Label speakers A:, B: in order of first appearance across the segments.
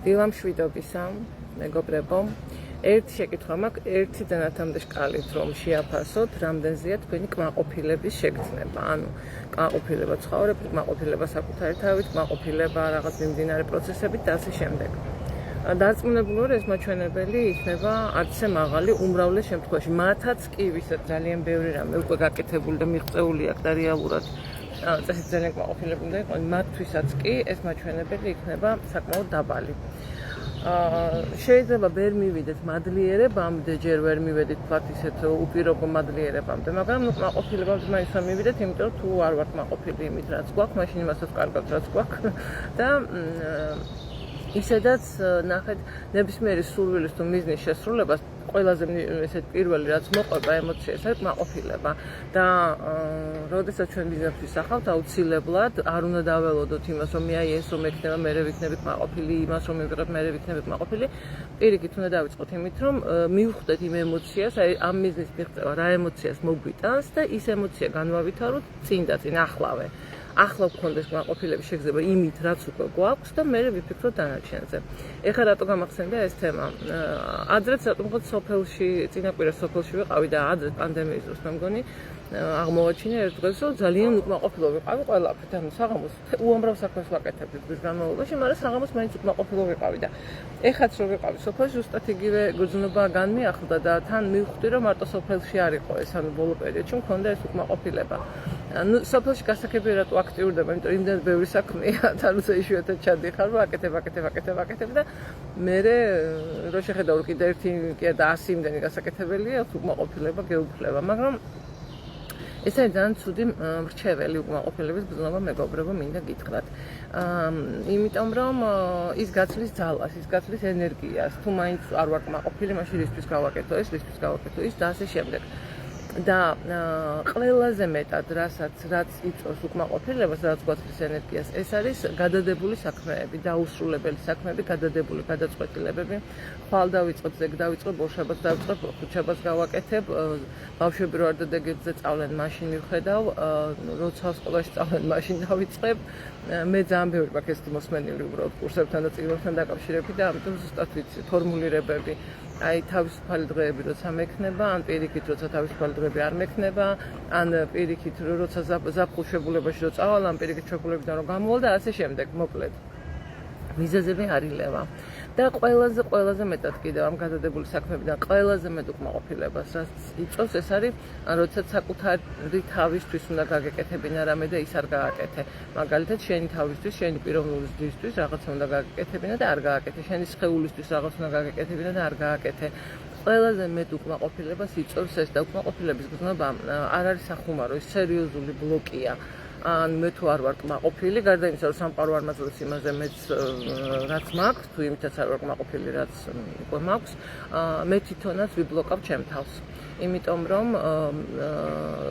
A: დილამშვიდობისა, მეგობრებო. ერთი შეკითხვა მაქვს, ერთი დანათამდე შკალით რომ შეაფასოთ, რამდენზეა თქვენი კმაყოფილების შეგრძნება. ანუ კმაყოფილება ცხოვრებით, კმაყოფილება საკუთარი თავით, კმაყოფილება რაღაც მიმდინარე პროცესებით და ასე შემდეგ. დარწმუნებული ეს მაჩვენებელი იქნება არც ისე მაღალი უმრავლეს შემთხვევაში. მათაც კი ვისაც ძალიან ბევრი რამე უკვე გაკეთებული და მიღწეული აქვს და რეალურად წესით ძალიან კმაყოფილები უნდა იყოს, მათთვისაც კი ეს მაჩვენებელი იქნება საკმაოდ დაბალი. შეიძლება ვერ მივიდეთ მადლიერებამდე, ჯერ ვერ მივედით თქვათ ისეთ უპირობო მადლიერებამდე, მაგრამ კმაყოფილებამდე მაინც ვერ მივიდეთ, იმიტომ რომ თუ არ ვართ კმაყოფილი იმით, რაც გვაქვს, მაშინ იმასაც კარგად რაც გვაქვს და ისედაც ნახეთ ნებისმიერი სურვილის თუ მიზნის შესრულებას ყველაზე ესეთ პირველი რაც მოყვება ემოცია ეს არის კმაყოფილება და როდესაც ჩვენ მიზნებს ვისახავთ აუცილებლად არ უნდა დაველოდოთ იმას რომ მე აი ეს რომ ექნება მე ვიქნები კმაყოფილი იმას რომ მივიღებ მე ვიქნები კმაყოფილი პირიქით უნდა დავიწყოთ იმით რომ მივხვდეთ იმ ემოციას აი ამ მიზნის მიღწევა რა ემოციას მოგვიტანს და ის ემოცია განვავითაროთ წინ ახლავე ახლა გქონდეს კმაყოფილების შეგრძნება იმით, რაც უკვე გვაქვს და მე ვიფიქროთ დანარჩენზე. ეხლა რატო გამახსენდა ეს თემა? ადრეც რატომ სოფელში, წინაპირა სოფელში ვიყავი და ადრე პანდემიის დროს მე მგონი აღმოვაჩინე ერთ დღეს, რომ ძალიან უკმაყოფილო ვიყავი ყველაფრით, ანუ საღამოს უამრავ საქმეს ვაკეთებდი დღის განმავლობაში, მაგრამ საღამოს მაინც უკმაყოფილო ვიყავი და ეხაც რო ვიყავი სოფელში, ზუსტად იგივე გრძნობა განმეახლდა და თან მივხვდი, რომ მარტო სოფელში არ იყო ეს, ანუ ბოლო პერიოდში მქონდა ეს უკმაყოფილება. ანუ სოფელში გასაგები რატო აქტიურდება, იმიტომ რომ იმდენად ბევრი საქმეა, თალუსე იშვიათად ჩადიხარ, რომ აკეთებ და მე რო შეხედავ კიდე ერთი კი და 100 იმდენი გასაკეთებელია, უკმაყოფილება გეუფლება, მაგრამ ეს არის ძალიან ცუდი მრჩეველი უკმაყოფილების გზნობა მეგობრებო, მინდა გითხრათ. იმიტომ რომ ის გაცლის ძალას, ის გაცლის ენერგიას, თუ მაინც არ ვარ კმაყოფილი, მაშინ რისთვის გავაკეთო ეს და ასე შემდეგ. და ყველაზე მეტად რაც იწვევს უკმაყოფილებას, რაც გვაცლის ენერგიას, ეს არის გადადებული საქმეები, დაუსრულებელი საქმეები, გადადებული გადაწყვეტილებები. ხვალ დავიწყებ, ზეგ დავიწყებ, ბავშვებს დავიწყებ, ხუთშაბათს გავაკეთებ, ბავშვები რო არ დადეგეთზე წავლენ, მაშინ მივხედავ, როცა სკოლაში წავლენ, მაშინ დავიწყებ. მე ძალიან ბევრი მაქვს ეს მოსმენილი უბრალოდ კურსებთან და წიგნებთან დაკავშირებით და ამიტომ ზუსტად ვიცი ფორმულირებები. აი თავისუფალი დღეები როცა მექნება, ან პირიქით როცა თავისუფალი დღეები არ მექნება, ან პირიქით როცა ზაფხულ შეგულებაში რო წავალ, ან პირიქით შეგულებიდან რო გამოვალ და ასე შემდეგ, მოკლედ. მიზეზები არ ილევა. და ყველაზე მეტად კიდევ ამ გადადებული საქმეებიდან ყველაზე მეტ უკმაყოფილებას რაც იწვევს ეს არის როდესაც საკუთარი თავისთვის უნდა გაგეკეთებინა რამე და ის არ გააკეთე. მაგალითად შენი თავისთვის, შენი პიროვნული ზრდისთვის რაღაცა უნდა გაგეკეთებინა და არ გააკეთე. შენი სხეულისთვის რაღაც უნდა გაგეკეთებინა და არ გააკეთე. ყველაზე მეტ უკმაყოფილებას იწვევს ეს და უკმაყოფილების გზნობა არ არის სახუმარო, ის სერიოზული ბლოკია. ან მე თუ არ ვარ კმაყოფილი, გარდა იმისა, რომ სამყარო არ მაძლევს იმაზე მეც რაც მაქვს, თუ იმითაც არ ვარ კმაყოფილი, რაც უკვე მაქვს, მე თვითონაც ვიბლოკავ ჩემ თავს. იმიტომ რომ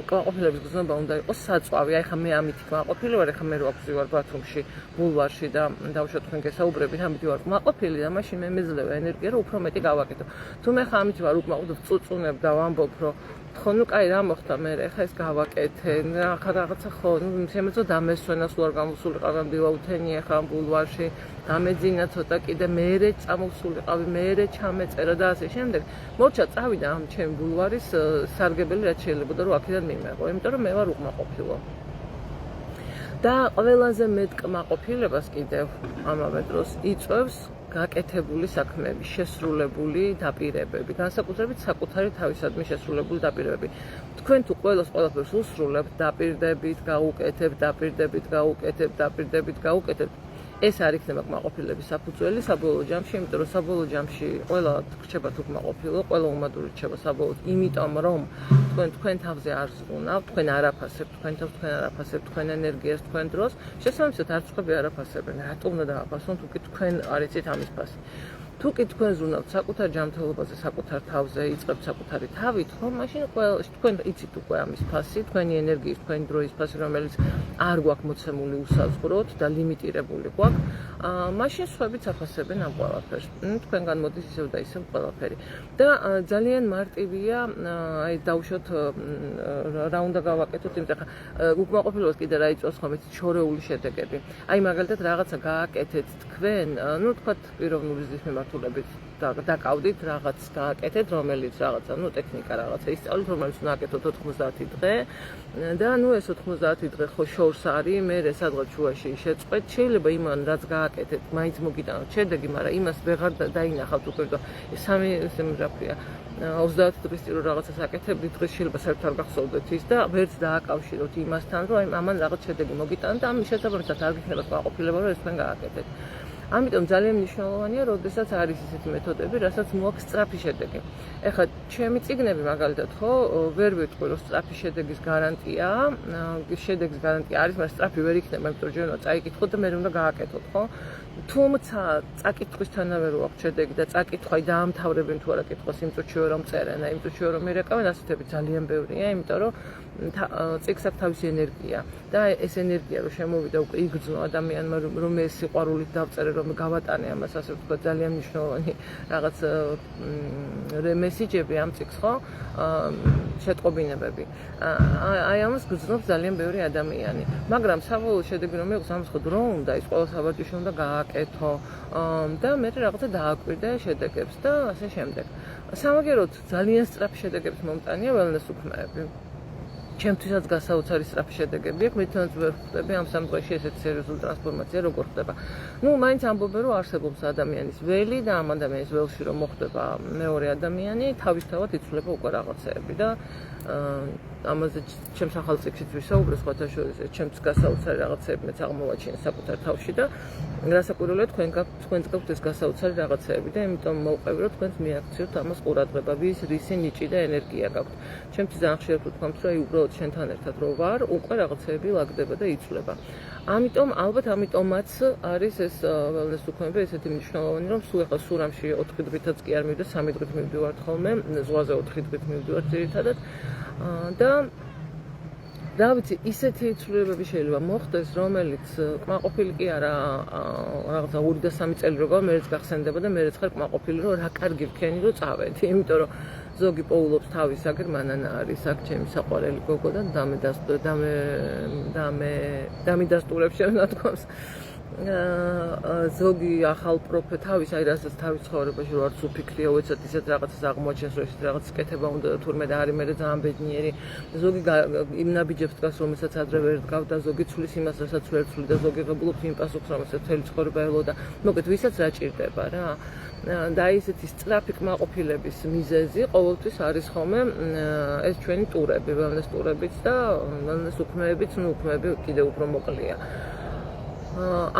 A: კმაყოფილების გზნობა უნდა იყოს საწვავი. აი ხა მე ამით კმაყოფილი ვარ, ხა მე რო ვარ ბათუმში, ბულვარში და დავუშვათ თქვენ გესაუბრებით, ამით ვარ კმაყოფილი და მაშინ მე მეძლევა ენერგია, რომ უფრო მეტი გავაკეთო. თუ მე ხა ამით ვარ უკმაყოფილი, წუწუნებ და ვამბობ, რომ ხო, ნუ კაი რა მოხდა მე, ეხა ეს გავაკეთე, ახლა რაღაცა ხო, ნუ შემეძლო დამესვენა, სულ არ გამოსულიყავი ამ დილაუთენია ხა ბულვარში, დამეძინა ცოტა კიდე მერე წამოსულიყავი, მერე ჩამეწერა და ასე შემდეგ. მორჩა წავიდა ამ ჩემ ბულვარის სარგებელი რაც შეიძლება და რომ აქედან მიმეღო, იმიტომ რომ მე ვარ უკმაყოფილო. და ყველაზე მეტ კმაყოფილებას კიდევ ამავე დროს იწვევს გაკეთებული საქმეები, შესრულებული დაპირებები, განსაკუთრებით საკუთარი თავისადმი შესრულებული დაპირებები. თქვენ თუ ყველაფერს უსრულებთ, დაპირდებით, გაუკეთებთ, ეს არ იქნება კმაყოფილების საფუძველი საბოლოო ჯამში, იმიტომ რომ საბოლოო ჯამში ყველა რჩებათ უკმაყოფილო, ყველა უმადური რჩება საბოლოოდ, იმიტომ რომ თქვენ თავზე არ ზრუნავთ, თქვენ არაფასებთ, თქვენ ენერგიას, თქვენ დროს, შესაბამისად არც თქვენ არაფასებენ. რატომ უნდა დააფასონ, თუ კი თქვენ არ იცით ამის ფასი? თუ კი თქვენ ზრუნავთ საკუთარ ჯანმრთელობაზე, საკუთარ თავზე, იწყებთ საკუთარი თავით, ხო, მაშინ თქვენ იცით უკვე ამის ფასი, თქვენი ენერგიის, თქვენი დროის ფასი, რომელიც არ გვაქვს მოცემული უსაზღვროდ და ლიმიტირებული გვაქვს. მაშინ სხვაებიც აფასებენ ამ ყველაფერს. თქვენგან მოდის ისევ და ისევ ყველაფერი. და ძალიან მარტივია, აი დავუშვათ რა უნდა გავაკეთოთ, იმიტომ ხა უკმაყოფილებას კიდე რა იწვევს ხომ იცით შორეული შედეგები. აი მაგალითად რაღაცა გააკეთეთ თქვენ, თქვათ პიროვნული ზრდის მიმართულებით დაკავდით, რაღაც გააკეთეთ, რომელიც რაღაცა, ტექნიკა რაღაცა ისწავლით, რომელიც უნდა აკეთოთ 90 დღე და ეს 90 დღე ხო შორს არის, მე სადღაც შუაში შეწყვეთ, შეიძლება იმან რაც გააკეთეთ, მაინც მოგიტანოთ შედეგი, მაგრამ იმას ვეღარ დაინახავთ უკვე და სამი რა ქვია 30 დღის წინ რაღაცას აკეთებდით, დღეს შეიძლება საერთოდ არ გახსოვდეთ ის და ვერც დააკავშიროთ იმასთან, რომ აი ამან რაღაც შედეგი მოგიტანოთ და ამის შესაბამისად არ გიქნება კმაყოფილება, რომ ეს თქვენ გააკეთეთ. ამიტომ ძალიან მნიშვნელოვანია, როდესაც არის ისეთი მეთოდები, რასაც მოაქვს სწრაფი შედეგი. ეხლა ჩემი წიგნები მაგალითად ხო ვერ ვიტყვი, რომ სწრაფი შედეგის გარანტია, შედეგის გარანტია არის, მაგრამ სწრაფი ვერ იქნება, იმიტომ რომ ჯერ წაიკითხოთ და მე უნდა გააკეთოთ, ხო? თუმცა წაკითხვისთანავე რო აქვს შედეგი და წაკითხვა დაამთავრებენ თუ არა კითხვას იმ წუთშივე რომ წერენ, იმ წუთშივე რომ მირეკავენ, ასეთები ძალიან ბევრია, იმიტომ რომ წიგნს აქვს თავისი ენერგია და ეს ენერგია რომ შემოვიდა უკვე იგრძნო ადამიანმა რომ ეს სიყვარულით დავწერე რომ გავატანე ამას ასე ვთქვათ ძალიან მნიშვნელოვანი რაღაც მესიჯები ამ წიგნს ხო შეტყობინებები აი ამას გრძნობს ძალიან ბევრი ადამიანი მაგრამ საბოლოო შედეგი რომ იყოს ამას ხო დრო უნდა ის ყველა საბაჭიშო უნდა გააკეთო და მე რაღაცა დააკვირდე შედეგებს და ასე შემდეგ სამაგეროდ ძალიან სწრაფი შედეგების მომტანია ველნეს უქმეები ჩემთვისაც გასაოცარი სწრაფი შედეგები აქვს, მეთანაც ვერ ხვდები ამ სამ დღეში ესეთი სერიოზული ტრანსფორმაცია როგორ ხდება. მაინც ამბობენ, რომ არსებობს ადამიანის ველი და ამ ადამიანის ველში რომ მოხდება მეორე ადამიანი, თავისთავად იცვლება უკვე რაღაცეები და ამაზე ჩემს ახალ წიგნშიც ვისაუბრე სხვათა შორის, ჩემს გასაოცარი რაღაცეები მეც აღმოვაჩინე საკუთარ თავში და რასაკვირველია თქვენს გაქვთ ეს გასაოცარი რაღაცეები და იმიტომ მოვყევი რომ თქვენს მიაქციოთ ამას ყურადღება, რისი ნიჭი და ენერგია გაქვთ. ჩემთვის ძალიან ხშირად ვთქვამთ, რომ უბრალოდ შენთან ერთად რო ვარ, უკვე რაღაცეები ლაგდება და იცვლება. ამიტომ ალბათ ამიტომაც არის ეს ველნეს უქმეები ესეთი მნიშვნელოვანი, რომ სულ ახლა სურამში 4 დღითაც კი არ მივიდა, 3 დღით მივდივართ ხოლმე, ზღვაზე 4 დღით მივდივართ ძირითადად და რა ვიცი, ისეთი ცვლილებები შეიძლება მოხდეს, რომელიც კმაყოფილი კი არა რაღაცა 2 და 3 წელი როგორ მეც გახსენდება და მეც ხარ კმაყოფილი, რომ რა კარგი ვქენი, რომ წავედი, იმიტომ რომ ზოგი პოულობს თავის აგერ მანანა არის აქ ჩემი საყვარელი გოგო და დამიდასტურებს შემოთქვამს ზოგი ახალ პროფე თავის აი რასაც თავის ცხოვრებაში რო არც უფიქრია უეცად ისეთ რაღაცას აღმოაჩენს რომ ისეთ რაღაც კეთება უნდა და თურმე და არის მე ძალიან ბედნიერი ზოგი იმ ნაბიჯებს დგას რომელსაც ადრე ვერ დგავდა ზოგი ცulis იმას რასაც ვერ ცვლი და ზოგი ღებულობს იმ პასუხს რომელსაც მთელი ცხოვრება ელოდა მოკეთ ვისაც რა ჭირდება რა და ისეთი სწრაფი კმაყოფილების მიზეზი ყოველთვის არის ხოლმე ეს ჩვენი ტურები, ველნეს ტურებიც და ველნეს უქმეებიც, უქმეები კიდე უფრო მოკლეა.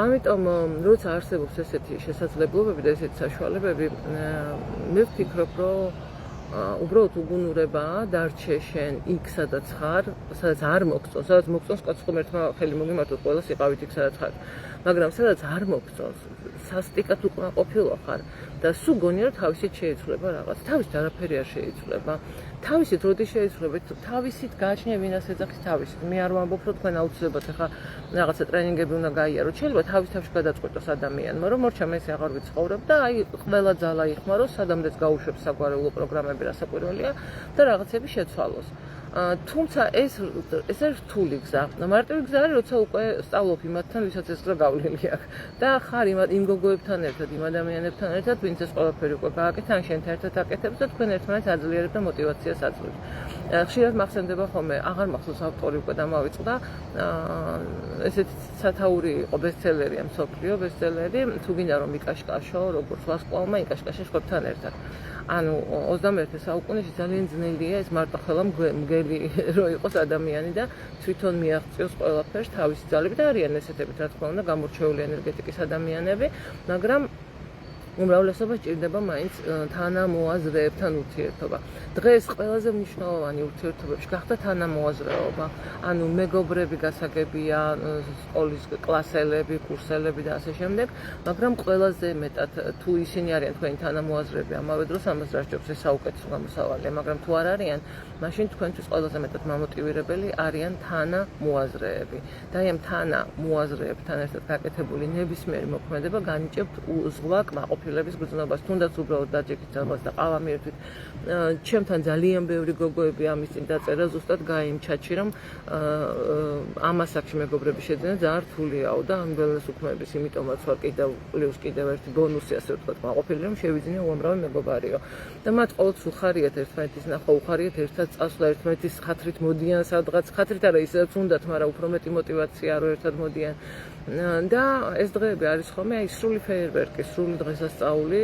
A: ამიტომ როცა არსებობს ესეთი შესაძლებლობები და ესეთი საშუალებები, მე ვფიქრობ, რომ უბრალოდ უგუნურებაა დარჩე შენ იქ სადაც ხარ, სადაც არ მოგწონს, სადაც მოგწონს კაცს ხომ ერთმა ხელი მოგიმართოთ ყველას იყავით იქ სადაც ხარ. მაგრამ სადაც არ მოგწონს, სასტიკად უკმაყოფილო ხარ და სულ გონია რომ თავისით შეიცვლება რაღაც. თავისით არაფერი არ შეიცვლება. თავისით როდის შეიცვლება? თავისით გააჩნია ვინას ეძახის თავისით. მე არ ვამბობ რომ თქვენ აუცილებლად ახლა რაღაცა ტრენინგები უნდა გაიაროთ. შეიძლება თავის თავში გადაწყვეტოს ადამიანმა რომ მორჩა მე ესე აღარ ვიცხოვრებ და აი ყველა ძალა იხმაროს, სადამდეც გაუშვებს საგვარეულო პროგრამები რასაკვირველია და რაღაცები შეცვალოს. თუმცა ეს არის რთული გზა. მარტივი გზა არის, როცა უკვე სწავლობ იმათთან, ვისაც ეს გზა გავლილი აქვს. და ხარ იმ გოგოებთან ერთად, იმ ადამიანებთან ერთად, ვინც ეს ყველაფერი უკვე გააკეთა, ან შენთან ერთად აკეთებს და თქვენ ერთმანეთს აძლიერებთ და მოტივაციას აძლევთ. ხშირად მახსენდება ხოლმე, აღარ მახსოვს ავტორი უკვე დამავიწყდა. ესეთი სათაური იყო ბესტსელერია, მსოფლიო ბესტსელერი, თუ გინდა რომ იკაშკაშო, როგორც ვარსკვლავმა იკაშკაშა შვილთან ერთად. ანუ 21 საუკუნეში ძალიან ძნელია ეს მარტო ხელა მგელი რო იყოს ადამიანი და თვითონ მიაღწიოს ყველაფერს თავისი ძალებით და არიან ესეთებით რა თქმა უნდა გამორჩეული ენერგეტიკის ადამიანები, მაგრამ უმრავლესობას ჭირდება მაინც თანამოაზრეებთან ურთიერთობა. დღეს ყველაზე მნიშვნელოვანი ურთიერთობებში გახდა თანამოაზრეობა. ანუ მეგობრები გასაგებია, სკოლის კლასელები, კურსელები და ასე შემდეგ, მაგრამ ყველაზე მეტად თუ ისინი არიან თქვენი თანამოაზრეები, ამავე დროს ამას რასჯობს ეს საუკეთესო გამოსავალია, მაგრამ თუ არ არიან, მაშინ თქვენთვის ყველაზე მეტად მამოტივირებელი არიან თანამოაზრეები. და ამ თანამოაზრეებთან ერთად გაკეთებული ნებისმიერი მოქმედება განიჭებთ ზღვა კმაყოფილების გრძნობას, თუნდაც უბრალოდ დაჯექით ძალას და ყავამიერთვით. ჩემთან ძალიან ბევრი გოგოები ამის წინ დაწერა, ზუსტად გაიმჩაჩი, რომ ამ ასაკში მეგობრები შეძენა ძალიან რთულიაო და ამ ველნეს უქმების, იმიტომაც ვარ კიდევ ერთი ბონუსი, ასე ვთქვათ, კმაყოფილი, რომ შევიძინე უამრავი მეგობარიო. და მათ ყოველთვის უხარიათ ერთმანეთის ნახვა, უხარიათ ერთად წასვლა, ერთმანეთის ხათრით მოდიან სადღაც, ხათრით არა ისედაც უნდათ, მაგრამ უფრო მეტი მოტივაცია რო ერთად მოდიან. და ეს დღეები არის ხოლმე აი სრული ფეიერვერკი, სრული დღესასწაული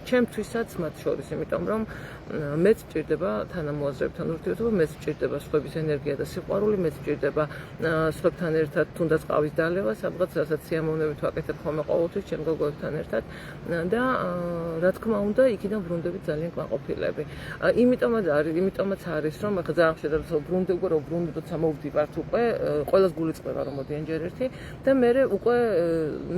A: ჩემთვისაც მათ შორის, იმიტომ რომ მეც ჭირდება თანამოაზრეებთან ურთიერთობა, მეც ჭირდება სხვების ენერგია და სიყვარული, მეც ჭირდება სხვებთან ერთად თუნდაც ყავის დალევა, სადღაც რასაც სიამოვნებით ვაკეთებ ხოლმე ყოველთვის ჩემ გოგოებთან ერთად და რა თქმა უნდა, იქიდან ბრუნდებით ძალიან კმაყოფილები. იმიტომაც არის, რომ ახლა ძალიან შეიძლება რომ ბრუნდე როცა მოვდივართ უკვე, ყველას გული წყვება რომ მოდიან ჯერ ერთი და მე უკვე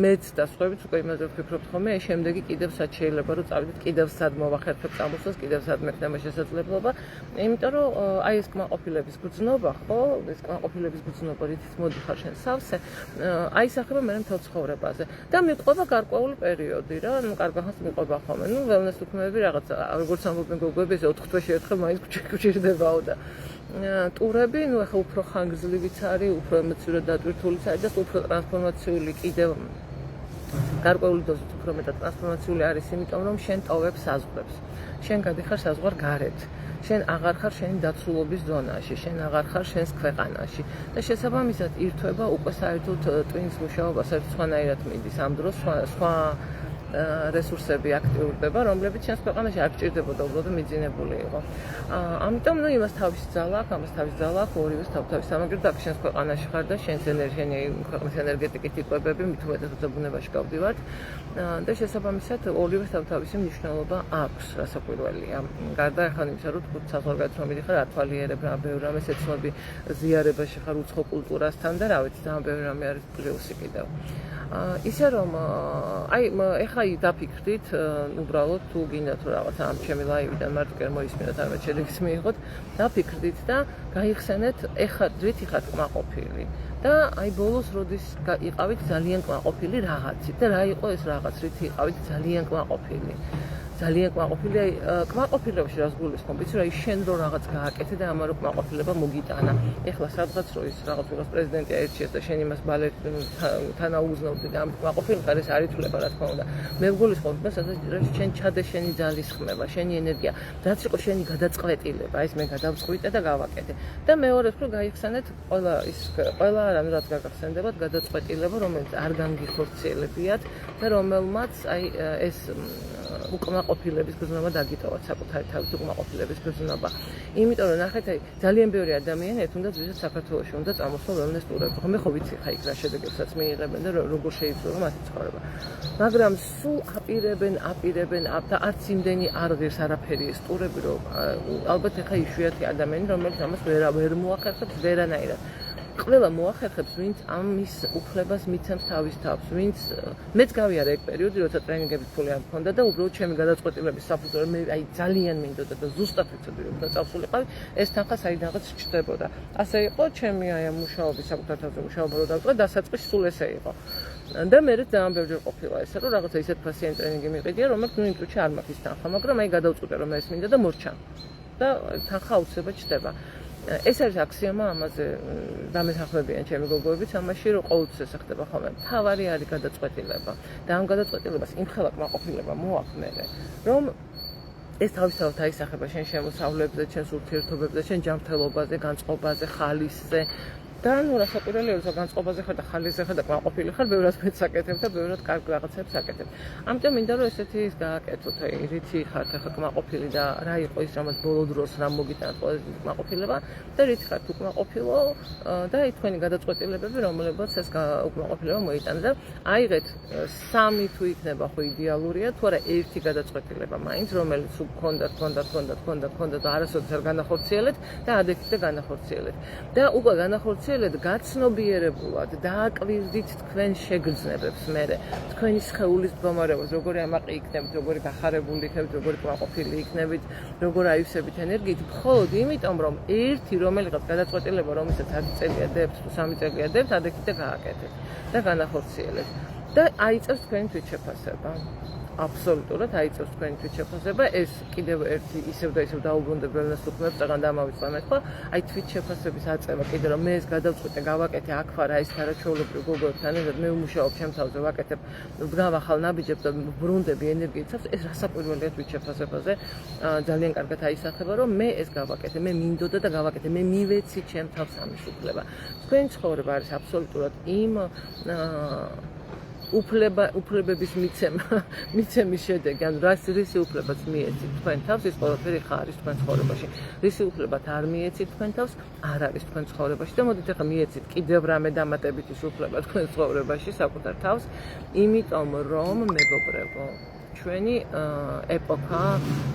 A: მეც და სხვაებიც უკვე იმაზე ვფიქრობთ ხოლმე, შემდეგი კიდევ სად შეიძლება რომ წავიდეთ, კიდევ სად მოვახერხებ წამოსვლას, კიდევ სად მექნება შესაძლებლობა, იმიტომ რომ აი ეს კმაყოფილების გრძნობა, ხო, ეს კმაყოფილების გრძნობა, რითიც მოდიხარ შენ სავსე, აისახება მე მთელ ცხოვრებაზე და მიყვება გარკვეული პერიოდი რა, ну კარგახანს მიყვება ხოლმე, ну ველნეს უქმეები რაღაცა, როგორც ამბობენ გოგოები, ესე 4 თვეში ერთხელ მაინც გჭირდებაო და ტურები, ну ახლა უფრო ხანგრძლივიც არის, უფრო ემოციურად დატვირთულიც არის და უფრო ტრანსფორმაციული კიდევ გარკვეული დოზით უფრო მეტად ტრანსფორმაციული არის, იმიტომ რომ შენ ტოვებ საზღვრებს. შენ გადიხარ საზღვარ გარეთ. შენ აღარ ხარ შენი დაცულობის ზონაში, შენ აღარ ხარ შენს ქვეყანაში და შესაბამისად ირთვება უკვე საერთოდ ტვინს მუშაობა საერთოდ სხვანაირად მიდის ამ დროს სხვა რესურსები აქტიურდება, რომლებიც შენს ქვეყანაში არ გჭირდებოდა უბრალოდ მიძინებული იყო. ამიტომ ნუ იმას თავის ძალა აქვს, ამას თავის ძალა აქვს, ორივეს თავის სამაგერად აქ შენს ქვეყანაში ხარ და შენს ენერგიას, ქვეყნის ენერგეტიკით იკვებები, მით უმეტეს როცა ბუნებაში გავდივართ და შესაბამისად ორივეს თავისი მნიშვნელობა აქვს, რასაკვირველია. გარდა ახლა იმისა, რომ თქვით საზღვარგარეთ რომ მიდიხარ, ათვალიერებ რა ბევრი რამე ეცნობი, ზიარებაში ხარ უცხო კულტურასთან და რა ვიცი, ძალიან ბევრი რამე არის პლუსი კიდევ. ისე რომ აი ეხლა დაფიქრდით უბრალოდ თუ გინდათ რომ რაღაცა ამ ჩემი ლაივიდან მარტო კი არ მოისმინოთ, არამედ შედეგს მიიღოთ, დაფიქრდით და გაიხსენეთ ეხლა რითი ხართ კმაყოფილი და აი ბოლოს როდის იყავით ძალიან კმაყოფილი რაღაცით და რა იყო ეს რაღაც, რითი იყავით ძალიან კმაყოფილი. ძალიან კმაყოფილი, აი კმაყოფილებაში რას გულისხმობ, იცი რა, შენ რო რაღაც გააკეთე და ამარო კმაყოფილება მოგიტანა. ეხლა სადღაც რო ის რაღაც პრეზიდენტი აირჩიეს და შენ იმას ბალეთ თანაუგზნობდი და ამ კმაყოფილებას არის არ ითვლება რა თქმა უნდა. მე ვგულისხმობ, რომ სადაც შენ ჩადე შენი ძალის ხმება, შენი ენერგია, რაც იყო შენი გადაწყვეტილება, ეს მე გადავწყვიტე და გავაკეთე. და მეორედ რო გაიხსენეთ ყველა რამ რაც გაგახსენდებათ გადაწყვეტილება, რომელიც არ განგიხორციელებიათ და რომელმაც აი ეს უკმაყოფილების გრძნობა დაგიტოვოთ საკუთარი თავით უკმაყოფილების გრძნობა. იმიტომ რომ ნახეთ, აი ძალიან ბევრი ადამიანი თუნდაც ვისაც საქართველოში უნდა წამოსვა ველნეს ტურები. მე ხო ვიცი ხა იქ რა შედეგებსაც მიიღებენ და როგორ შეიძლება რომ ასე ცხოვრება. მაგრამ სულ აპირებენ და არც იმდენი არ ღირს არაფერი ეს ტურები, რომ ალბათ ხა იშვიათი ადამიანი, რომელიც ამას ვერ მოახერხებს ვერანაირად. ყველა მოახერხებს, ვინც ამის უფლებას მიცემს თავის თავს, ვინც მეც გავიარე ეგ პერიოდი, როცა ტრენინგების ფული არ მქონდა და უბრალოდ ჩემი გადაწყვეტილების საფუძველი მე აი ძალიან მინდოდა და ზუსტად ვიცოდი რომ დაწავსულიყავი, ეს თანხა საიდანღაც ჩნდებოდა. ასე იყო ჩემი აი ამ მუშაობის საკუთარ თავზე მუშაობა რო დავწყე, დასაწყისი სულ ესე იყო. და მე ძალიან ბევრჯერ ყოფილა ესე რომ რაღაცა ისეთ ფასიანი ტრენინგი მიყიდია, რომელიც ნუ იმ წუთში არ მაქვს ის თანხა, მაგრამ აი გადავწყვიტე რომ ეს მინდა და მორჩა. და თანხა აუცილებლად ჩნდება. ეს არის აქსიომა, ამაზე დამესახმებიან ჩემი გოგოებიც ამაში, რომ ყოველთვის ეს ხდება ხოლმე. თავარი არის გადაწყვეტილება და ამ გადაწყვეტილებას იმხელა კმაყოფილება მოაქვს მე, რომ ეს თავისთავად აისახება შენ შემოსავლებზე, შენს ურთიერთობებზე, შენ ჯანმრთელობაზე, განწყობაზე, ხალისზე და ნუ რასაკვირველია, როცა განწყობაზე ხარ და ხალიზე ხარ და კმაყოფილი ხარ, ბევრად მეც აკეთებ და ბევრად კარგ რაღაცებს აკეთებ. ამიტომ მინდა რომ ესეთი ის გააკეთოთ, აი რითი ხართ ახლა კმაყოფილი და რა იყო ის რამაც ბოლო დროს რა მოგიტანთ ყველაზე დიდი კმაყოფილება და რითი ხართ უკმაყოფილო და აი თქვენი გადაწყვეტილებები, რომლებიც ეს უკმაყოფილება მოიტანა და აიღეთ 3 თუ იქნება ხო იდეალურია, თუ არა ერთი გადაწყვეტილება მაინც, რომელიც გქონდათ და არასოდეს არ განახორციელეთ და ადექით და განახორციელეთ. და უკვე განახორციელეთ გაცნობიერებულად დააკვირდით თქვენ შეგრძნებებს მერე, თქვენი სხეულის მდგომარეობას, როგორი ამაყი იქნებით, როგორი გახარებული იქნებით, როგორი კმაყოფილი იქნებით, როგორ აივსებით ენერგიით, მხოლოდ იმიტომ, რომ ერთი რომელიღაც გადაწყვეტილება, რომელსაც 10 წელი ადებთ, თუ 3 წელი ადებთ, ადექით და გააკეთეთ და განახორციელეთ. და აიწევს თქვენი თვითშეფასება. აბსოლუტურად აიწევს თქვენი თვითშეფასება. ეს კიდევ ერთი ისევ და ისევ დაუბრუნდებელს უქმნებს, წაღან დამავიწყდა მე ხო? აი თვითშეფასების აწევა კიდე რომ მე ეს გადავწყვეტე, გავაკეთე აქ ვარ, აი ეს არაჩვეულებრივ გოგოებთან ერთად მე ვმუშაობ ჩემ თავზე, ვაკეთებ, ვდგავ ახალ ნაბიჯებს და ბრუნდები ენერგიითაც, ეს რასაკვირველია თვითშეფასებაზე. ძალიან კარგად აისახება, რომ მე ეს გავაკეთე, მე მინდოდა და გავაკეთე, მე მივეცი ჩემ თავს ამის უფლება. თქვენი ცხოვრება არის აბსოლუტურად იმ უფლებების მიცემის შედეგი, ანუ რისი უფლებაც მიეცით თქვენ თავს, ის ყველაფერი ხარ არის თქვენ ცხოვრებაში. რისი უფლებაც არ მიეცით თქვენ თავს, არ არის თქვენ ცხოვრებაში და მოდით ახლა მიეცით კიდევ რამე დამატებით ის უფლება თქვენ ცხოვრებაში საკუთარ თავს, იმიტომ რომ მეგობრებო, ჩვენი ეპოქა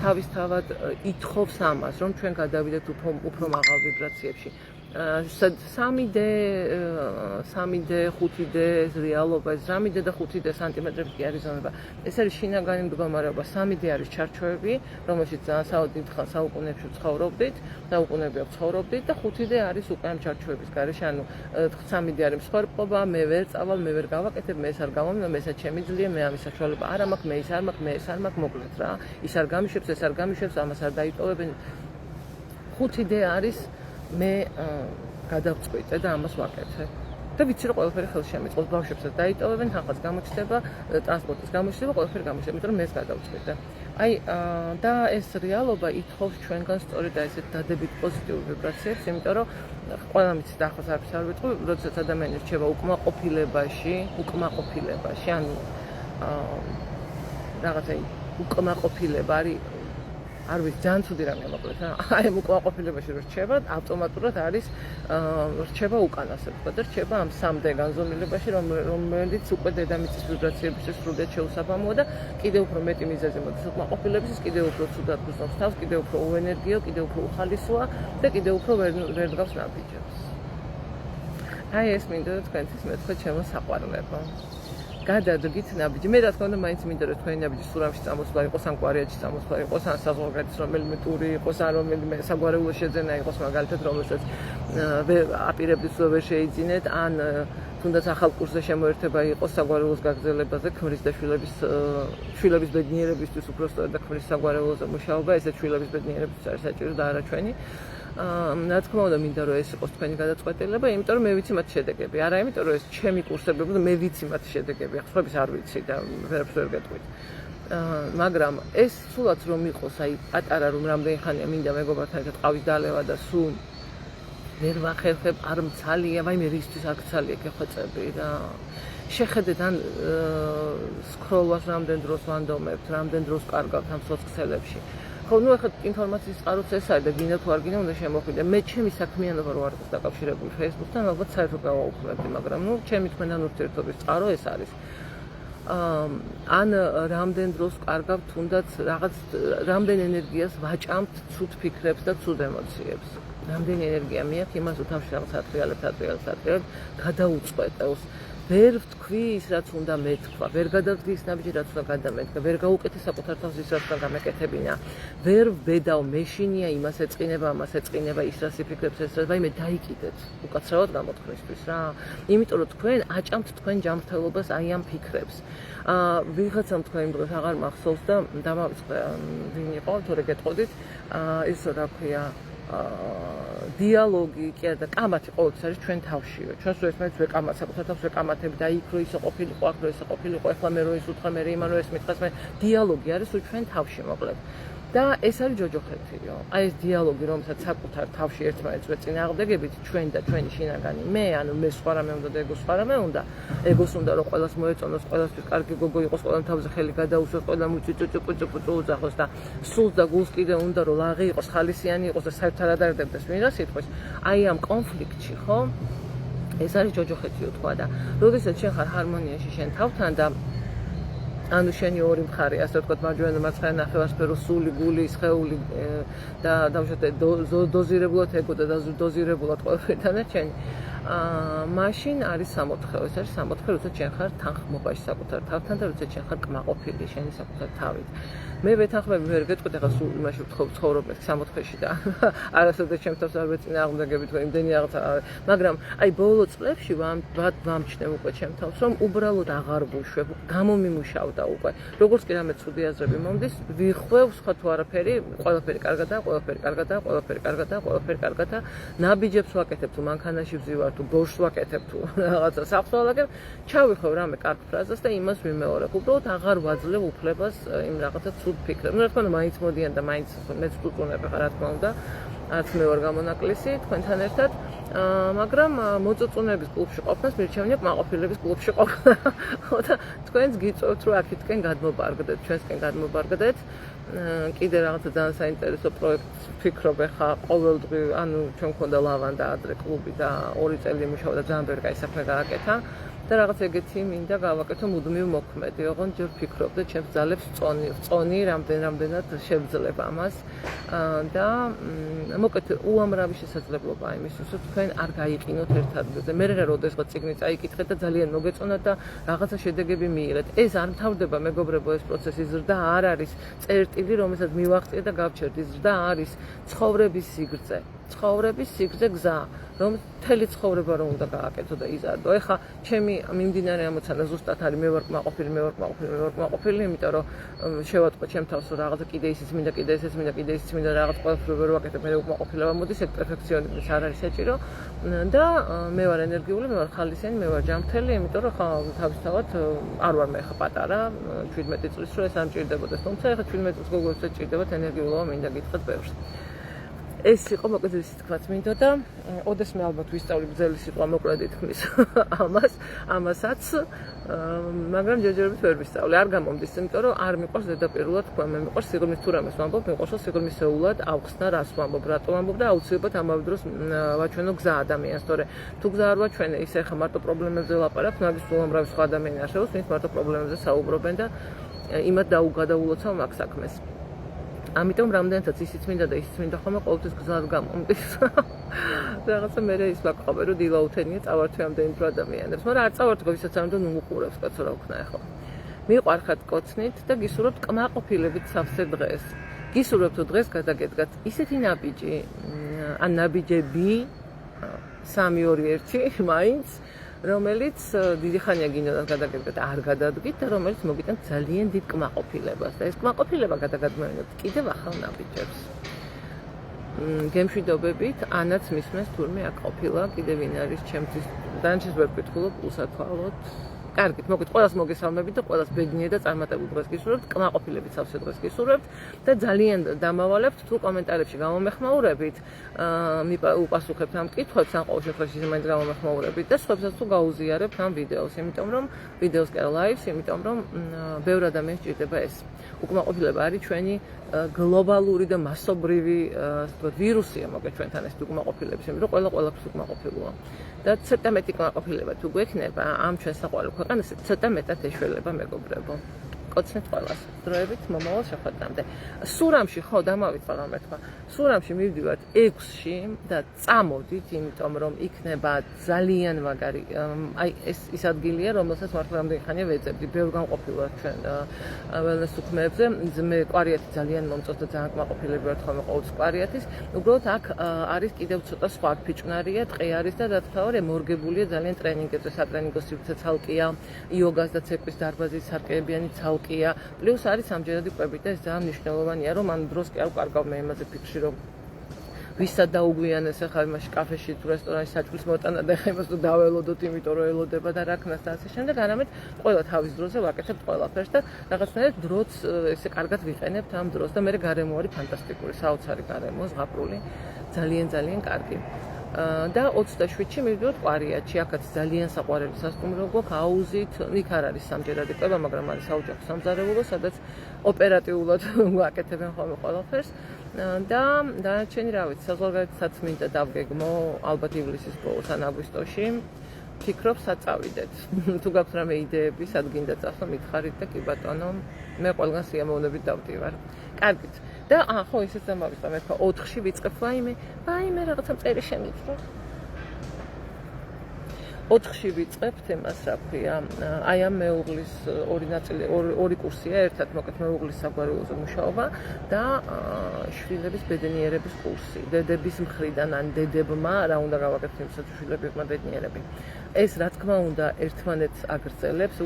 A: თავისთავად ითხოვს ამას, რომ ჩვენ გადავიდეთ უფრო მაღალ ვიბრაციებში. 3D, 5D რეალობა, 3D და 5D სანტიმეტრები კი არის ზონება. ეს არის შინაგანი მდგომარეობა. 3D არის ჩარჩოები, რომელშიც ძალიან საოცრად ხან საუკუნეებში ცხოვრობდით და 5D არის უკვე ამ ჩარჩოების გარეშე. ანუ 3D არის მსხვერპლობა, მე ვერ წავალ, მე ვერ გავაკეთებ, მე ეს არ გამომივნა, მე ესაც შემიძლია, მე ამის საშუალება არ მაქვს, მე ის არ მაქვს, მე ეს არ მაქვს, მოკლედ რა. ის არ გამიშვებს, ეს არ გამიშვებს, ამას არ დაიტოვებენ. 5D არის მე გადავწყვიტე და ამას ვაკეთე. და ვიცი რომ ყველაფერი ხელს შემიწყობს, ბავშვებსაც დაიტოვებენ, თანხაც გამოჩნდება, ტრანსპორტის გამოჩნდება, ყველაფერი გამოჩნდება, იმიტომ რომ მე ეს გადავწყვიტე. აი და ეს რეალობა ითხოვს ჩვენგან სწორედ ესეთ დადებით პოზიტიურ ვიბრაციებს, იმიტომ რომ ყველა მიცით ახლოს არც არ ვიტყვი, როდესაც ადამიანი რჩება უკმაყოფილებაში, ანუ რაღაცა უკმაყოფილება არის არ ვიცი, ძალიან ცუდი რამეა მოკლედ რა. აი ამ უკმაყოფილებაში რო რჩება, ავტომატურად არის რჩება უკანასკნელობა და რჩება ამ 3D განზომილებაში, რომელიც უკვე დედამიწის ვიბრაციებისთვის სრულად შეუსაბამოა და კიდევ უფრო მეტი მიზეზი მოდის უკმაყოფილებისთვის, კიდევ უფრო ცუდად გრძნობს თავს, კიდევ უფრო უენერგიო, კიდევ უფრო უხალისოა და კიდევ უფრო ვერ დგავს ნაბიჯებს. აი ეს მინდა თქვენთვის მეთქვა ჩემო საყვარლებო. გადადგით ნაბიჯი. მე რა თქმა უნდა მაინც მინდა რომ თქვენი ნაბიჯი სურამში წამოსვლა იყოს, ან კვარიატში წამოსვლა იყოს, ან საზღვარგარეთის რომელიმე ტური იყოს, ან რომელიმე საგვარეულო შეძენა იყოს, მაგალითად რომელსაც აპირებდით რომ ვერ შეიძინეთ, ან თუნდაც ახალ კურსზე შემოერთება იყოს საგვარეულოს გაგრძელებაზე, ქმრის და შვილების ბედნიერებისთვის უფრო სწორად და ქმრის საგვარეულოზე მუშაობა, ესეც შვილების ბედნიერებისთვის არის საჭირო და არა ჩვენი. რა თქმა უნდა მინდა რომ ეს იყოს თქვენი გადაწყვეტილება, იმიტომ რომ მე ვიცი მათი შედეგები. არა იმიტომ რომ ეს ჩემი კურსები და მე ვიცი მათი შედეგები, ახსოვებს არ ვიცი და ვერაფერს ვერ გეტყვით. მაგრამ ეს სულაც რომ იყოს, აი პატარა რომ რამდენი ხანია მინდა მეგობრებთან ერთად ყავის დალევა და სულ ვერ ვახერხებ, არ მცალია, ვაიმე რისთვის აქ ცალია გეხვეწები რა. შეხედეთ ან სკროლვას რამდენ დროს ვანდომებთ, რამდენ დროს კარგავთ ამ სოციალებში. ხო, ნუ ახლა ინფორმაციის წყაროც ეს არის და გინდა თუ არ გინდა უნდა შემოხვიდე. მე ჩემი საქმიანობა რო არ არის დაკავშირებული Facebook-თან, ალბათ საერთოდ გავაუქმებდი, მაგრამ ნუ ჩემი თქვენთან ურთიერთობის წყარო ეს არის. ან რამდენ დროს კარგავთ თუნდაც რაღაც რამდენ ენერგიას ვაჭამთ ცუდ ფიქრებს და ცუდ ემოციებს. რამდენი ენერგია მეაქვს იმას უთავში რაღაც ატრიალებთ, გადაუწყვეტავს. ვერ ვთქვი ის რაც უნდა მეთქვა, ვერ გადავდგი ის ნაბიჯი რაც უნდა გადამეთქვა, ვერ გავუკეთე საკუთარ თავს ის რაც უნდა გამეკეთებინა, ვერ ვბედავ მეშინია იმას ეწყინება, ამას ეწყინება, ის რაც იფიქრებს ეს რაც, ვაიმე დაიკიდეთ უკაცრავად გამოთქმისთვის რა. იმიტომ რომ თქვენ აჭამთ თქვენ ჯანმრთელობას აი ამ ფიქრებს. ვიღაცამ თქვენ დღეს აღარ მახსოვს და დამავიწყდა ვინ იყო, თორე გეტყოდით, ის რა ქვია დიალოგი კი არა და კამათი ყოველთვის არის ჩვენ თავშივე. ჩვენს რო ესმენთ ვეკამათ საკუთარ თავს ვეკამათები და იქ რო ისე ყოფილიყო, აქ რო ისე ყოფილიყო, ახლა მე რო ის უთხრა, მე იმან რო ეს მითხრას, მე დიალოგი არის უ ჩვენ თავში მოკლედ. და ეს არის ჯოჯოხეთიო. აი ეს დიალოგი, რომელსაც საკუთარ თავში ერთმანეთს წინააღმდეგებით ჩვენ და ჩვენი შინაგანი მე, ანუ მე სხვა რამე უნდა და ეგო სხვა რამე უნდა. ეგოს უნდა რომ ყველას მოეწონოს, ყველასთვის კარგი გოგო იყოს, ყველამ თავზე ხელი გადაუსვოს, ყველამ უწუწუწუწუწუ უძახოს და სულს და გულს კიდე უნდა რომ ლაღი იყოს, ხალისიანი იყოს და საერთოდ არ ადარდებდეს ვინმე სიტყვის. აი ამ კონფლიქტში, ხო? ეს არის ჯოჯოხეთიო თქვა და როდესაც შენ ხარ ჰარმონიაში შენ თავთან და ანუ შენი ორი მხარე, ასე ვთქვათ, მარჯვენა მარცხენა ნახევარსფერო, სული, გული, სხეული და დავუშვათ დოზირებულად ეგო და დოზირებულად ყველაფერი დანარჩენი. მაშინ არის სამოთხე, ეს არის სამოთხე, როდესაც შენ ხარ თანხმობაში საკუთარ თავთან და როდესაც შენ ხარ კმაყოფილი შენი საკუთარ თავით. მე ვეთანხმები, მე ვერ გეტყვით ახლა სულ იმაში ვთხოვ ცხოვრობ მე სამოთხეში და არასოდეს ჩემს თავს არ ვეწინააღმდეგებით თუ იმდენი რაღაცა, მაგრამ აი ბოლო წლებში ვამჩნევ უკვე ჩემს თავს, რომ უბრალოდ აღარ ვუშვებ, გამომიმუშავდა უკვე. როგორც კი რამე ცუდი აზრები მომდის, ვიხვევ სხვა თუ არაფერი, ყველაფერი კარგადაა, ყველაფერი კარგადაა, ყველაფერი კარგადაა, ყველაფერი კარგადაა. ნაბიჯებს ვაკეთებ თუ მანქანაში ვზივარ თუ ბორშს ვაკეთებ თუ რაღაცა საფსვალაგებ, ჩავიხევ რამე კარგ ფრაზას და იმას ვიმეორებ. უბრალოდ აღარ ვაძლევ უფლებას იმ რაღაცა ფიქრობ. რა თქმა უნდა, მაინც მოდიან და მაინც მეც ვწუნებ, რა თქმა უნდა, არც მე ვარ გამონაკლისი თქვენთან ერთად, მაგრამ მოწუწუნების კლუბში ყოფნას მირჩევნია კმაყოფილების კლუბში ყოფნა. და თქვენს გიწევთ, რომ აქეთკენ გადმობარგდეთ, ჩვენსკენ გადმობარგდეთ. კიდე რაღაცა ძალიან საინტერესო პროექტს ვფიქრობ ახლა ყოველდღიურ, ანუ ჩვენ მქონდა ლავანდა ადრე კლუბი და 2 წელი მუშაობდა, ძალიან ბევრი კაი საქმე გააკეთა. და რაღაც ეგეთი მინდა გავაკეთო მუდმივ მოქმედი. ოღონდ ჯერ ვფიქრობ და ჩემს ძალებს წონი რამდენად შევძლებ ამას და მოკეთ უამრავი შესაძლებლობაა იმისთვის, რომ თქვენ არ გაიყინოთ ერთ ადგილზე. მე როდესაც წიგნი წაიკითხეთ და ძალიან მოგეწონათ და რაღაცა შედეგები მიიღეთ. ეს არ მთავრდება, მეგობრებო, ეს პროცესი ზრდა არ არის წერტილი, რომელსაც მივახციე და გავჩერდი. ზრდა არის ცხოვრების სიგრძე. ცხოვრების სიგრძე გზა, რომ მთელი ცხოვრება რომ უნდა გააკეთო და იზარდო. ეხლა ჩემი მიმდინარე ამოცანა ზუსტად არის მე ვარ კმაყოფილი, იმიტომ რომ შევატყო ჩემ თავს რომ რაღაცა კიდე ისიც მინდა, კიდე ისიც მინდა, რაღაც ყველაფერი ვერ ვაკეთებ, მე უკმაყოფილება მოდის, ეგ პერფექციონიზმის არ არის საჭირო და მე ვარ ენერგიული, მე ვარ ხალისიანი, მე ვარ ჯანმრთელი, იმიტომ რომ ხა თავისთავად არ ვარ მე ხა პატარა 17 წლის რო ეს არ მჭირდებოდეს, თუმცა ეხლა 17 წლის გოგოებს ეჭირდებათ ენერგიულობა, მინდა გითხრათ ბევრს. ეს იყო მოკლედ ისიც თქვაც მინდო და ოდესმე ალბათ ვისწავლი გრძელი სიტყვა მოკლედ ითქმის ამასაც, მაგრამ ჯერჯერობით ვერ ვისწავლი. არ გამომდის, იმიტომ რომ არ მიყვარს ზედაპირულად თქვა, მე მიყვარს სიღრმის თუ რამეს ვამბობ, მიყვარს სიღრმისეულად ავხსნა რას ვამბობ, რატო ვამბობ და აუცილებლად ამავე დროს ვაჩვენო გზა ადამიანს, თორე თუ გზა არ ვაჩვენე, ისე ხა მარტო პრობლემებზე ლაპარაკ, მაგის უამრავი სხვა ადამიანი არსებობს, ვინც მარტო პრობლემებზე საუბრობენ და იმათ დაუგადაულოცავ მაგ საქმეს. ამიტომ რამდენადაც ისიც მინდა და ისიც მინდა ხოლმე ყოველთვის გზა არ გამომდის. რაღაცა მე ის ვაკყობე, რომ დილაუთენია წავართვი ამდენი დრო ადამიანებს, მაგრამ არ წავართვა, ვისაც არ უნდა უყურებს, კაცო რა ვქნა ახლა. მიყვარხართ კოცნით და გისურვებთ კმაყოფილებით სავსე დღეს. გისურვებთ რომ დღეს გადაგედგათ ისეთი ნაბიჯი, ან ნაბიჯები 3-2-1 მაინც, რომელიც დიდი ხანია გინდათ გადაგედგათ, არ გადადგით და რომელიც მოგიტანთ ძალიან დიდ კმაყოფილებას და ეს კმაყოფილება გადაგადმევინოთ კიდევ ახალ ნაბიჯებს. გემშვიდობებით, ანაც მისმენს თურმე აქ ყოფილა, კიდევ ვინ არის ჩემთვის, დანარჩენს ვერ ვკითხულობ, უსათვალოდ. კარგით, მოგეთ ყველას მოგესალმებით და ყველას ბედნიერ და წარმატებულ დღეს გისურვებთ, კმაყოფილებით სავსე დღეს გისურვებთ და ძალიან დამავალებთ თუ კომენტარებში გამომეხმაურებით, უპასუხებთ ამ კითხვებს, ან ყოველ შემთხვევაში მაინც გამომეხმაურებით და სხვებსაც თუ გაუზიარებთ ამ ვიდეოს, იმიტომ რომ ვიდეოს კი არა ლაივს, იმიტომ რომ ბევრ ადამიანს ჭირდება ეს. უკმაყოფილება არის ჩვენი გლობალური და მასობრივი ვირუსია, მოგეთ ჩვენთან ეს უკმაყოფილების, იმიტომ რომ ყველაფერს უკმაყოფილოა. და ცოტა მეტი კმაყოფილება თუ გვექნება ამ ჩვენ საყვარელ ქვეყანას, ცოტა მეტად ეშველება მეგობრებო. კოცნეთ ყველას. დროებით მომავალ შეხვედრამდე. სურამში ხო დამავიწყდა მეთქვა. სურამში მივდივართ 6-ში და წამოდით, იმიტომ რომ იქნება ძალიან მაგარი, აი ეს ის ადგილია, რომელსაც მართლა რამდენი ხანია ვეძებდი, ბევრ გამყოფილვარ ჩვენ ველნეს უქმეებზე. მე კვარიათი ძალიან მომწონს და ძალიან კმაყოფილები ვართ ხოლმე ყოველთვის კვარიათის. უბრალოდ აქ არის კიდევ ცოტა სხვა ფიჭვნარია, ტყე არის და რა თქმა უნდა მორგებულია ძალიან ტრენინგებზე, სატრენინგო სივრცე ცალკეა, იოგას და ცეკვის დარბაზის სარკეებიანი ცალკეა. პლუს არის სამჯერადი კვები და ეს ძალიან მნიშვნელოვანია, რომ ამ დროს კი არ ვკარგავ მე იმაზე ფიქრში, რომ ვისაც დაუგვიანეს ახლა იმაში კაფეში თუ რესტორანში საჭმლის მოტანა და ხა იმას თუ დაველოდოთ, იმიტომ რომ ელოდება და რა ქნას და ასე შემდეგ, არამედ ყველა თავის დროზე ვაკეთებთ ყველაფერს და რაღაცნაირად დროც ესე კარგად ვიყენებთ ამ დროს და მე გარემო არის ფანტასტიკური, საოცარი გარემო, ზღაპრული, ძალიან კარგი. და 27-ში მივიდოდ კვარიატში, აქაც ძალიან საყვარელი სასტუმრო გვაქვს, აუზით, იქ არ არის სამჯერადი კვება, მაგრამ არის საოჯახო სამზარეულო, სადაც ოპერატიულად ვაკეთებენ ხოლმე ყველაფერს. და დანარჩენი რა ვიცი, საზღვარგარეთსაც მინდა დავგეგმო, ალბათ ივლისის ბოლოს ან აგვისტოში. ფიქრობ საწავიდეთ. თუ გაქვთ რამე იდეები, სად გინდა წახო, მითხარით და კი ბატონო, მე ყველგან სიამოვნებით დავდივარ. კარგით. და ხო, ისეც ამავისა, მე 4-ში ვიწყებ ვაიმე, რაღაცა წერი შემიძლია. 4-ში ვიწყებთ იმას, რა ქვია, აი ამ მეუღლის ორი ნაწილი, ორი კურსია, ერთად მოკლედ მეუღლის საგვარეულოზე მუშაობა და შვილების ბედნიერების კურსი. დედების მხრიდან ან დედებმა რა უნდა გავაკეთოთ იმისათვის, რომ შვილები იყვნენ ბედნიერები. ეს რა თქმა უნდა ერთმანეთს აგრძელებს,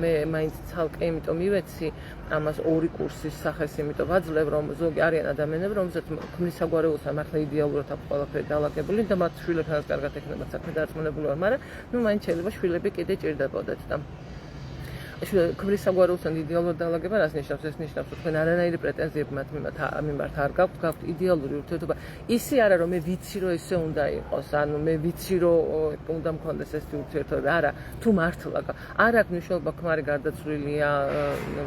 A: მე მაინც ცალკე იმიტომ მივეცი ამას ორი კურსის სახეს, იმიტომ ვაძლევ, რომ ზოგი არიან ადამიანები, რომელსაც ქმნის საგვარეულოსთან მართლა იდეალურად აქვს ყველაფერი დალაგებული და მათ შვილებთან კარგად ექნებათ საქმე დარწმუნებული ვარ, მაგრამ ნუ მაინც შეიძლება შვილები კიდე ჭირდებოდეთ და ქმნის საგვარეულოსთან იდეალურად დალაგება რას ნიშნავს? ეს ნიშნავს, რომ თქვენ არანაირი პრეტენზიები მათ მიმართ არ გაქვთ იდეალური ურთიერთობა. ისე არა, რომ მე ვიცი, რომ ესე უნდა იყოს, ანუ მე ვიცი, რომ უნდა მქონდეს ეს ურთიერთობები. არა, თუ მართლა არ აქვს მნიშვნელობა, ქმარი გარდაცვლილია,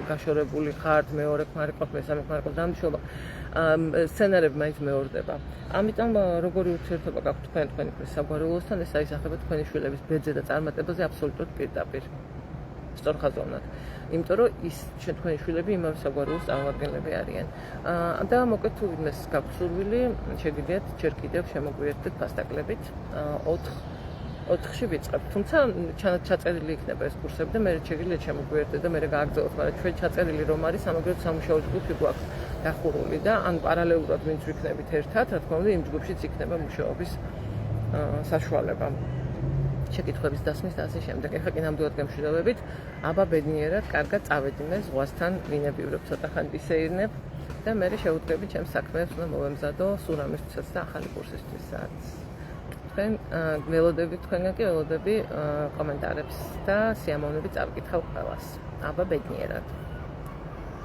A: გაშორებული ხართ, მეორე ქმარი ყავს, მესამე ქმარი ყავს, რა მნიშვნელობა. სცენარები მაინც მეორდება. ამიტომ როგორი ურთიერთობა გაქვთ თქვენი საგვარეულოსთან, ეს აისახება თქვენი შვილების ბედზე და წარმატებაზე აბსოლუტურად პირდაპირ. სწორხაზოვნად. იმიტომ რომ ის თქვენი შვილები იმავე საგვარეულოს წარმომადგენლები არიან. და მოკლედ თუ ვინმეს გაქვთ სურვილი, შეგიძლიათ ჯერ კიდევ შემოგვიერთდეთ ფასტაკლებით 4-ში ვიწყებთ. თუმცა ჩაწერილი იქნება ეს კურსები და მე შეგიძლიათ შემოგვიერთდეთ და მე გააგრძელოთ, მაგრამ ჩვენ ჩაწერილი რომ არის, სამაგერად სამუშაო ჯგუფი გვაქვს დახურული და ან პარალელურად ვინც ვიქნებით ერთად, რა თქმა უნდა, იმ ჯგუფშიც იქნება მუშაობის საშუალება. შეკითხვების დასმის და ასე შემდეგ. ეხლა კი ნამდვილად გემშვიდობებით, აბა ბედნიერად, კარგად წავედინე ზღვასთან, ვინებივრებ ცოტა ხანი ვისეირნებ და მე შევუდგები ჩემს საქმეებს, უნდა მოვემზადო სულ ამისთვისაც და ახალი კურსისთვისაც. თქვენ ველოდებით, თქვენგან კი ველოდები კომენტარებს და სიამოვნებით წავიკითხავ ყველას. აბა ბედნიერად.